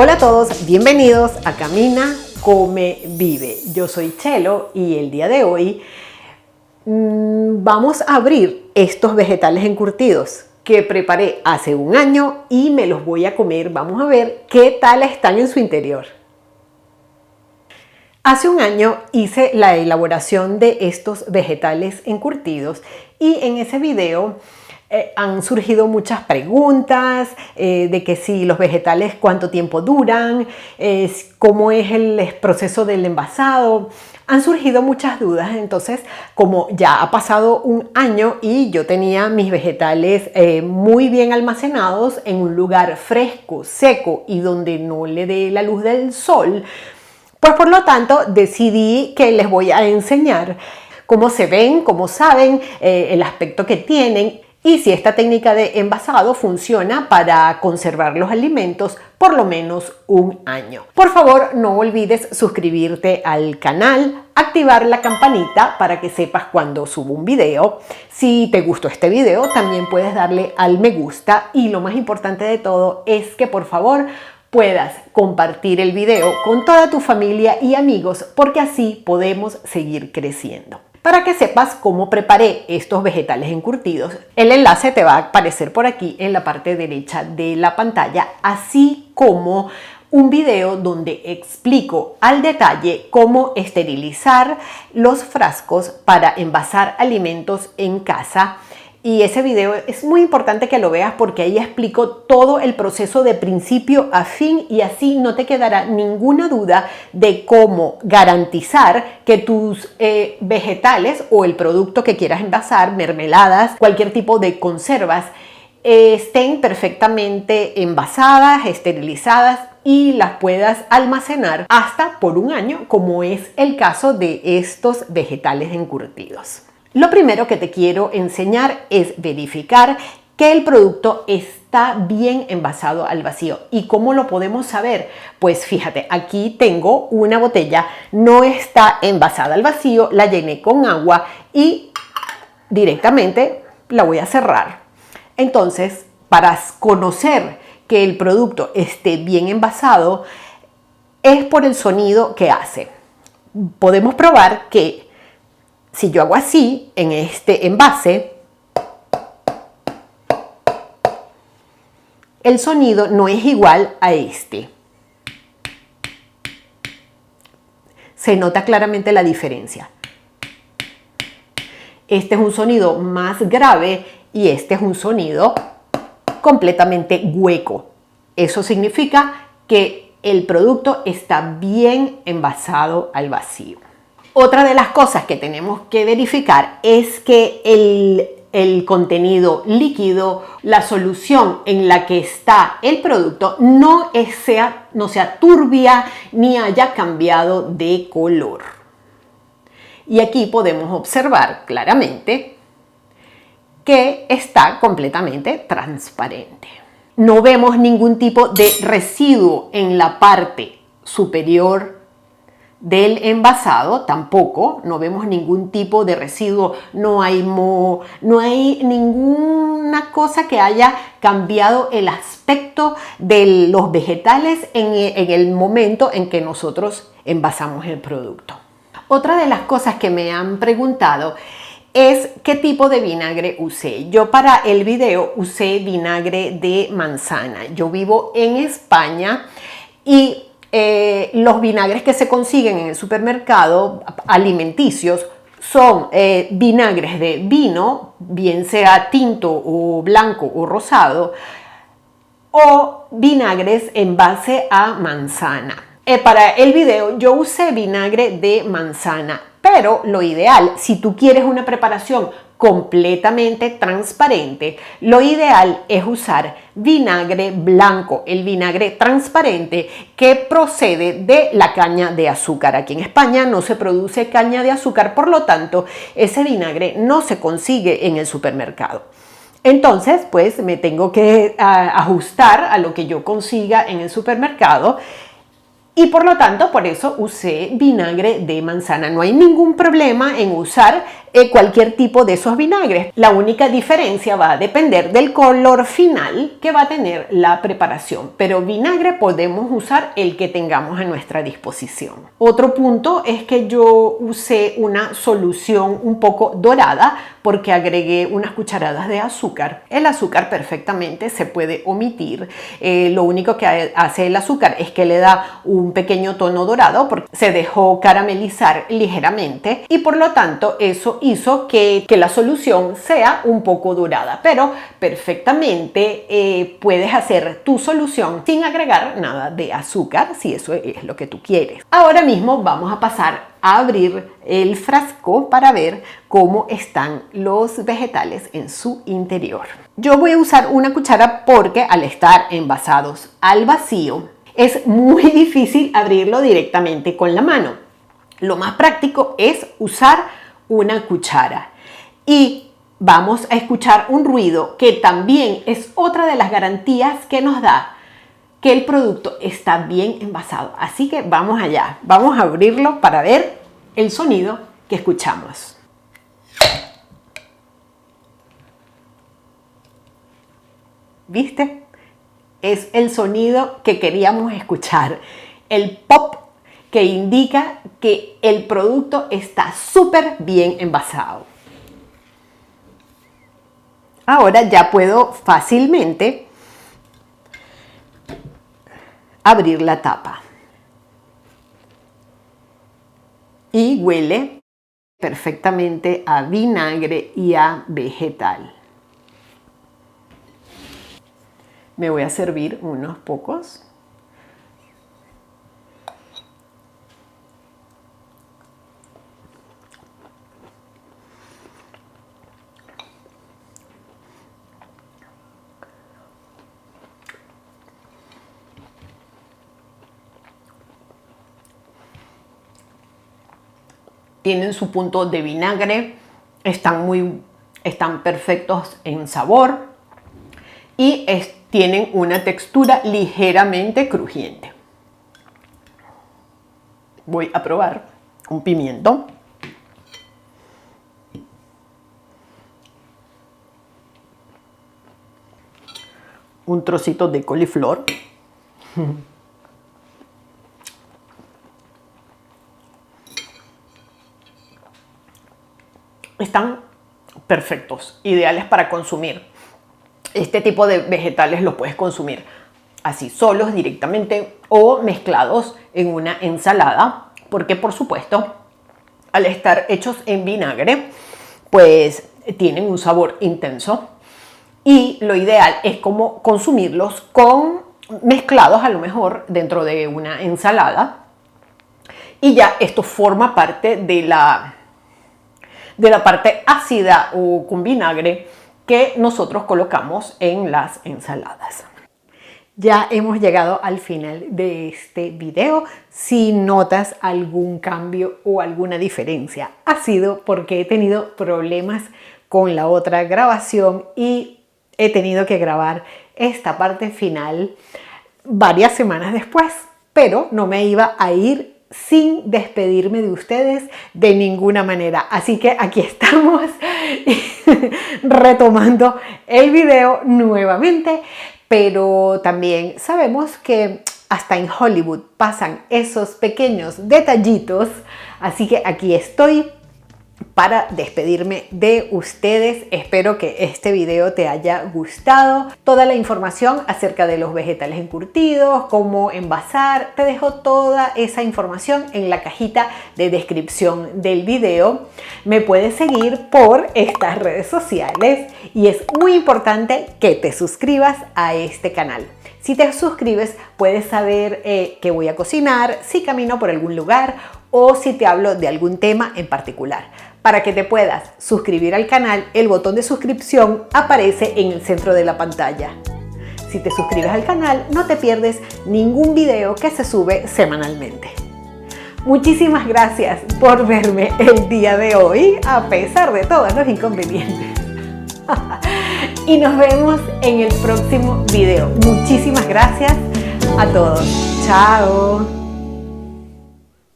Hola a todos, bienvenidos a Camina, Come, Vive. Yo soy Chelo y el día de hoy vamos a abrir estos vegetales encurtidos que preparé hace un año y me los voy a comer. Vamos a ver qué tal están en su interior. Hace un año hice la elaboración de estos vegetales encurtidos y en ese video han surgido muchas preguntas de que si los vegetales cuánto tiempo duran, cómo es el proceso del envasado. Han surgido muchas dudas, entonces como ya ha pasado un año y yo tenía mis vegetales muy bien almacenados en un lugar fresco, seco y donde no le dé la luz del sol, pues por lo tanto decidí que les voy a enseñar cómo se ven, cómo saben, el aspecto que tienen y si esta técnica de envasado funciona para conservar los alimentos por lo menos un año. Por favor, no olvides suscribirte al canal, activar la campanita para que sepas cuando subo un video. Si te gustó este video, también puedes darle al me gusta y lo más importante de todo es que por favor puedas compartir el video con toda tu familia y amigos porque así podemos seguir creciendo. Para que sepas cómo preparé estos vegetales encurtidos, el enlace te va a aparecer por aquí en la parte derecha de la pantalla, así como un video donde explico al detalle cómo esterilizar los frascos para envasar alimentos en casa. Y ese video es muy importante que lo veas porque ahí explico todo el proceso de principio a fin y así no te quedará ninguna duda de cómo garantizar que tus vegetales o el producto que quieras envasar, mermeladas, cualquier tipo de conservas, estén perfectamente envasadas, esterilizadas y las puedas almacenar hasta por un año, como es el caso de estos vegetales encurtidos. Lo primero que te quiero enseñar es verificar que el producto está bien envasado al vacío. ¿Y cómo lo podemos saber? Pues fíjate, aquí tengo una botella, no está envasada al vacío, la llené con agua y directamente la voy a cerrar. Entonces, para conocer que el producto esté bien envasado, es por el sonido que hace. Podemos probar que si yo hago así en este envase, el sonido no es igual a este. Se nota claramente la diferencia. Este es un sonido más grave y este es un sonido completamente hueco. Eso significa que el producto está bien envasado al vacío. Otra de las cosas que tenemos que verificar es que el contenido líquido, la solución en la que está el producto, no sea turbia ni haya cambiado de color. Y aquí podemos observar claramente que está completamente transparente. No vemos ningún tipo de residuo en la parte superior del envasado, tampoco, no vemos ningún tipo de residuo, no hay ninguna cosa que haya cambiado el aspecto de los vegetales en el momento en que nosotros envasamos el producto. Otra de las cosas que me han preguntado es qué tipo de vinagre usé. Yo para el video usé vinagre de manzana. Yo vivo en España y los vinagres que se consiguen en el supermercado alimenticios son vinagres de vino, bien sea tinto o blanco o rosado, o vinagres en base a manzana. Para el video yo usé vinagre de manzana, pero lo ideal, si tú quieres una preparación completamente transparente, lo ideal es usar vinagre blanco, el vinagre transparente que procede de la caña de azúcar. Aquí en España no se produce caña de azúcar, por lo tanto, ese vinagre no se consigue en el supermercado. Entonces, pues me tengo que ajustar a lo que yo consiga en el supermercado. Y por lo tanto, por eso usé vinagre de manzana. No hay ningún problema en usar cualquier tipo de esos vinagres. La única diferencia va a depender del color final que va a tener la preparación, pero vinagre podemos usar el que tengamos a nuestra disposición. Otro punto es que yo usé una solución un poco dorada porque agregué unas cucharadas de azúcar. El azúcar perfectamente se puede omitir. Lo único que hace el azúcar es que le da un pequeño tono dorado porque se dejó caramelizar ligeramente y por lo tanto eso hizo que la solución sea un poco dorada, pero perfectamente puedes hacer tu solución sin agregar nada de azúcar si eso es lo que tú quieres. Ahora mismo vamos a pasar a abrir el frasco para ver cómo están los vegetales en su interior. Yo voy a usar una cuchara porque al estar envasados al vacío es muy difícil abrirlo directamente con la mano. Lo más práctico es usar una cuchara y vamos a escuchar un ruido que también es otra de las garantías que nos da que el producto está bien envasado. Así que vamos allá, vamos a abrirlo para ver el sonido que escuchamos. ¿Viste? Es el sonido que queríamos escuchar, el pop que indica que el producto está súper bien envasado. Ahora ya puedo fácilmente abrir la tapa. Y huele perfectamente a vinagre y a vegetal. Me voy a servir unos pocos. Tienen su punto de vinagre, están perfectos en sabor y tienen una textura ligeramente crujiente. Voy a probar un pimiento. Un trocito de coliflor. Están perfectos, ideales para consumir. Este tipo de vegetales los puedes consumir así solos directamente o mezclados en una ensalada, porque por supuesto al estar hechos en vinagre pues tienen un sabor intenso y lo ideal es como consumirlos mezclados a lo mejor dentro de una ensalada y ya esto forma parte de la parte ácida o con vinagre que nosotros colocamos en las ensaladas. Ya hemos llegado al final de este video. Si notas algún cambio o alguna diferencia, ha sido porque he tenido problemas con la otra grabación y he tenido que grabar esta parte final varias semanas después, pero no me iba a ir sin despedirme de ustedes de ninguna manera. Así que aquí estamos retomando el video nuevamente, pero también sabemos que hasta en Hollywood pasan esos pequeños detallitos, así que aquí estoy para despedirme de ustedes. Espero que este video te haya gustado. Toda la información acerca de los vegetales encurtidos, cómo envasar, te dejo toda esa información en la cajita de descripción del video. Me puedes seguir por estas redes sociales y es muy importante que te suscribas a este canal. Si te suscribes puedes saber qué voy a cocinar, si camino por algún lugar o si te hablo de algún tema en particular. Para que te puedas suscribir al canal, el botón de suscripción aparece en el centro de la pantalla. Si te suscribes al canal, no te pierdes ningún video que se sube semanalmente. Muchísimas gracias por verme el día de hoy, a pesar de todos los inconvenientes. Y nos vemos en el próximo video. Muchísimas gracias a todos. Chao.